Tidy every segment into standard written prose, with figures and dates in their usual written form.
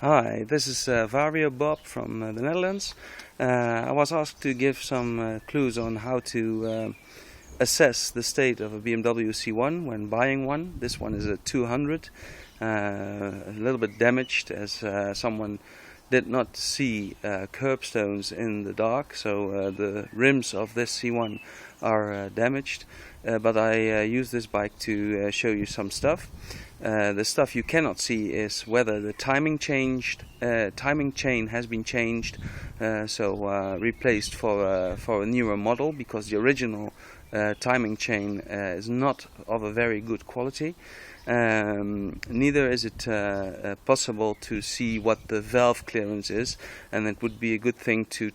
Hi, this is Vario Bob from the Netherlands. I was asked to give some clues on how to assess the state of a BMW C1 when buying one. This one is a 200, a little bit damaged as someone did not see curbstones in the dark, so the rims of this C1 are damaged. But I use this bike to show you some stuff. The stuff you cannot see is whether the timing chain has been changed, replaced for a newer model, because the original timing chain is not of a very good quality. Neither is it possible to see what the valve clearance is, and it would be a good thing to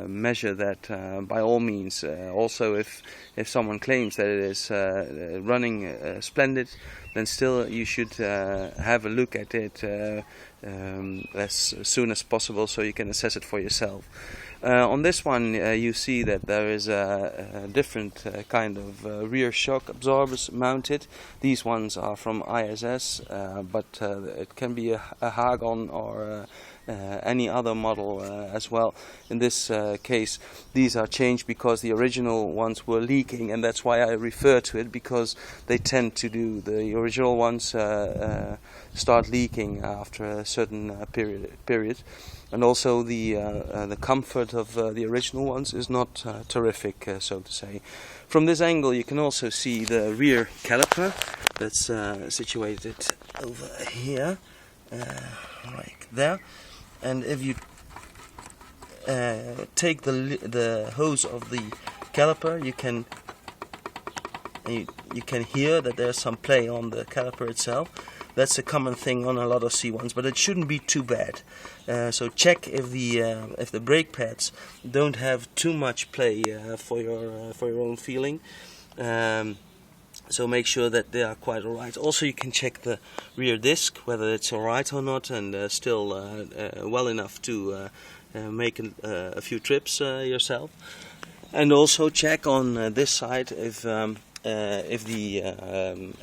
measure that by all means. Also, if someone claims that it is running splendid, then still you should have a look at it as soon as possible so you can assess it for yourself. On this one you see that there is a different kind of rear shock absorbers mounted. These ones are from ISS, but it can be a Hagon or any other model as well. In this case, these are changed because the original ones were leaking, and that's why I refer to it, because they tend to do. The original ones start leaking after a certain period. And also the comfort of the original ones is not terrific, so to say. From this angle you can also see the rear caliper that's situated over here, like there. And if you take the hose of the caliper, you can hear that there's some play on the caliper itself. That's a common thing on a lot of C1s, but it shouldn't be too bad. So check if the brake pads don't have too much play for your own feeling. So make sure that they are quite alright. Also, you can check the rear disc, whether it's alright or not, and still well enough to make a few trips yourself. And also check on this side if the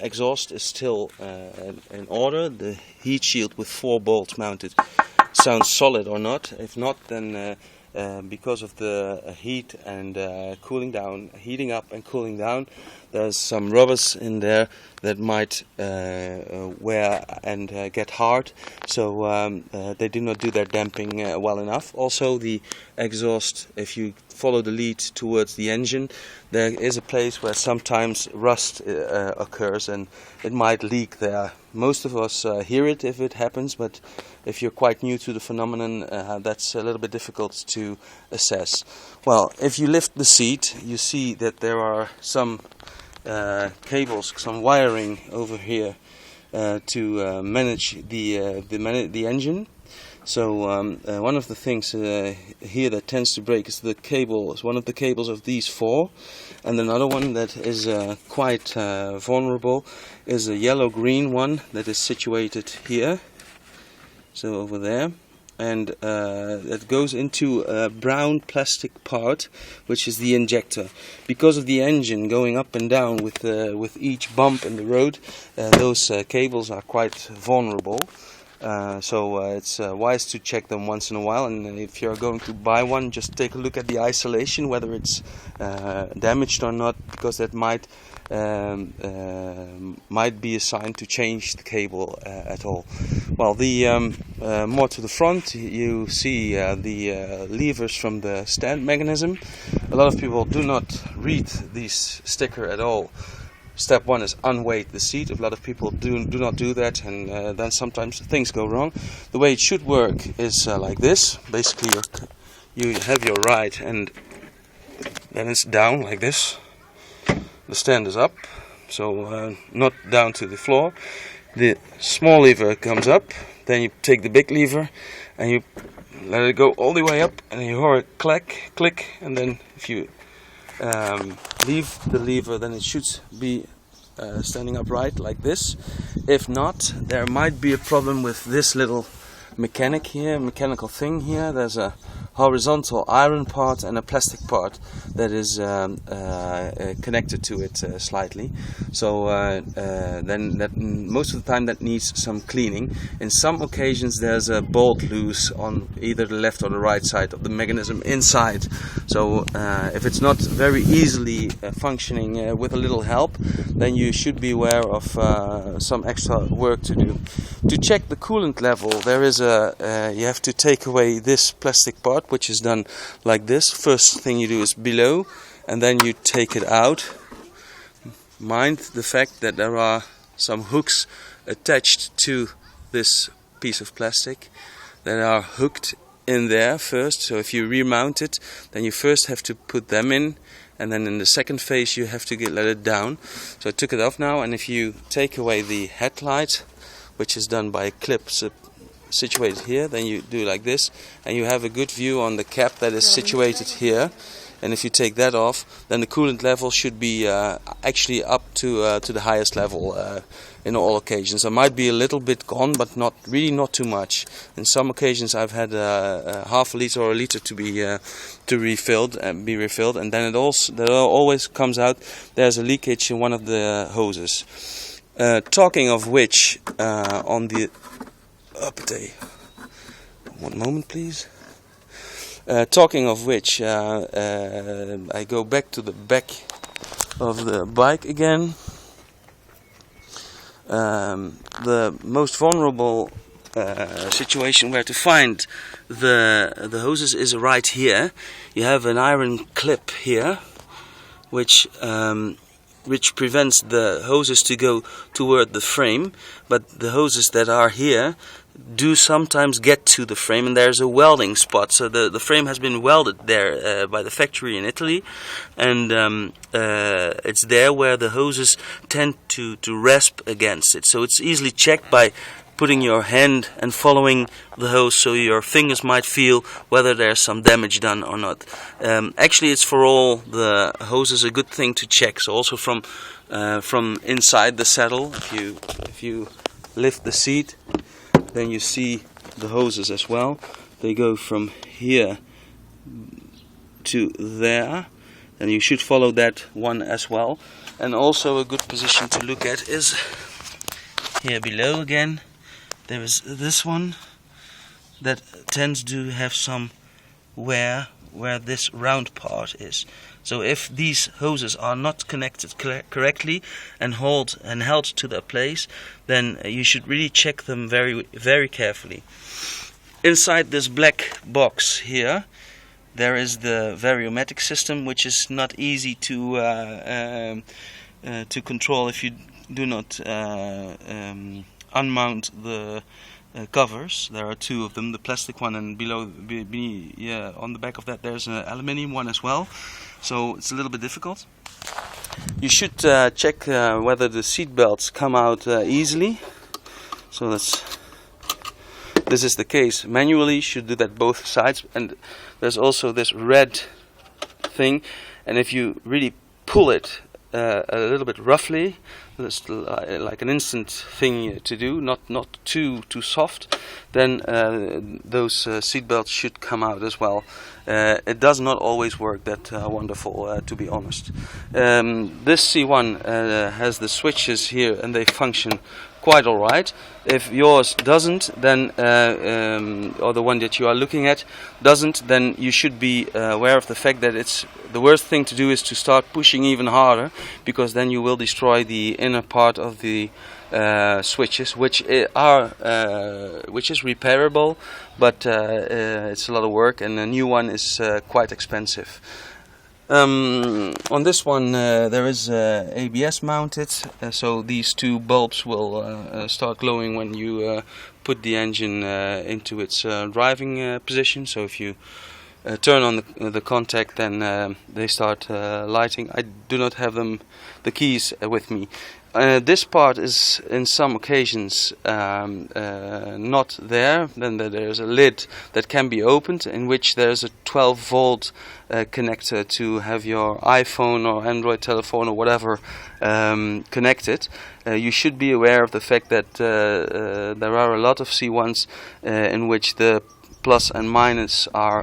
exhaust is still in order. The heat shield with 4 bolts mounted sounds solid or not. If not, then because of the heat and heating up and cooling down, there's some rubbers in there that might wear and get hard, so they do not do their damping well enough. Also, the exhaust, if you follow the lead towards the engine, there is a place where sometimes rust occurs and it might leak there. Most of us hear it if it happens, but if you're quite new to the phenomenon, that's a little bit difficult to assess. Well, if you lift the seat, you see that there are some cables, some wiring over here to manage the engine. So one of the things here that tends to break is one of the cables of these 4, and another one that is quite vulnerable is a yellow-green one that is situated here, so over there, and that goes into a brown plastic part, which is the injector. Because of the engine going up and down with each bump in the road, those cables are quite vulnerable. So it's wise to check them once in a while, and if you're going to buy one, just take a look at the isolation, whether it's damaged or not, because that might be a sign to change the cable at all. Well, the more to the front, you see the levers from the stand mechanism. A lot of people do not read this sticker at all. Step 1 is unweight the seat. A lot of people do not do that, and then sometimes things go wrong. The way it should work is like this. Basically, you have your ride, and then it's down like this. The stand is up, so not down to the floor. The small lever comes up, then you take the big lever, and you let it go all the way up, and you hear it click, and then if you leave the lever, then it should be standing upright like this. If not, there might be a problem with this little mechanical thing here. There's a horizontal iron part and a plastic part that is connected to it slightly. So then that most of the time that needs some cleaning. In some occasions there's a bolt loose on either the left or the right side of the mechanism inside. So if it's not very easily functioning with a little help, then you should be aware of some extra work to do. To check the coolant level, there is you have to take away this plastic part, which is done like this. First thing you do is below, and then you take it out. Mind the fact that there are some hooks attached to this piece of plastic that are hooked in there first. So if you remount it, then you first have to put them in, and then in the second phase you have to let it down. So I took it off now, and if you take away the headlight, which is done by a clip situated here, then you do like this, and you have a good view on the cap that is situated here. And if you take that off, then the coolant level should be actually up to the highest level in all occasions. There might be a little bit gone, but not too much. In some occasions I've had half a liter or a liter to be refilled, and then it always comes out there's a leakage in one of the hoses. Talking of which, on the one moment please. Talking of which, I go back to the back of the bike again. The most vulnerable situation where to find the hoses is right here. You have an iron clip here, which prevents the hoses to go toward the frame, but the hoses that are here do sometimes get to the frame, and there's a welding spot. So the frame has been welded there by the factory in Italy, and it's there where the hoses tend to rasp against it. So it's easily checked by putting your hand and following the hose, so your fingers might feel whether there's some damage done or not. Actually, it's for all the hoses a good thing to check. So also from inside the saddle, if you lift the seat, then you see the hoses as well. They go from here to there, and you should follow that one as well. And also a good position to look at is here below again. There is this one that tends to have some wear where this round part is. So if these hoses are not connected correctly and held to their place, then you should really check them very, very carefully. Inside this black box here, there is the variomatic system, which is not easy to control if you do not unmount the covers. There are two of them, the plastic one, and below, on the back of that there's an aluminium one as well. So it's a little bit difficult. You should check whether the seat belts come out easily. So this is the case. Manually, you should do that both sides. And there's also this red thing, and if you really pull it a little bit roughly, it's like an instant thing to do, not too soft, then those seat belts should come out as well. It does not always work that wonderful, to be honest. This C1 has the switches here, and they function quite alright. If yours doesn't, then or the one that you are looking at doesn't, then you should be aware of the fact that it's the worst thing to do is to start pushing even harder, because then you will destroy the inner part of the switches, which is repairable, but it's a lot of work, and a new one is quite expensive. On this one there is ABS mounted, so these two bulbs will start glowing when you put the engine into its driving position. So if you turn on the contact, then they start lighting. I do not have the keys with me. This part is in some occasions not there. Then there's a lid that can be opened, in which there's a 12-volt connector to have your iPhone or Android telephone or whatever connected. You should be aware of the fact that there are a lot of C1s in which the plus and minus are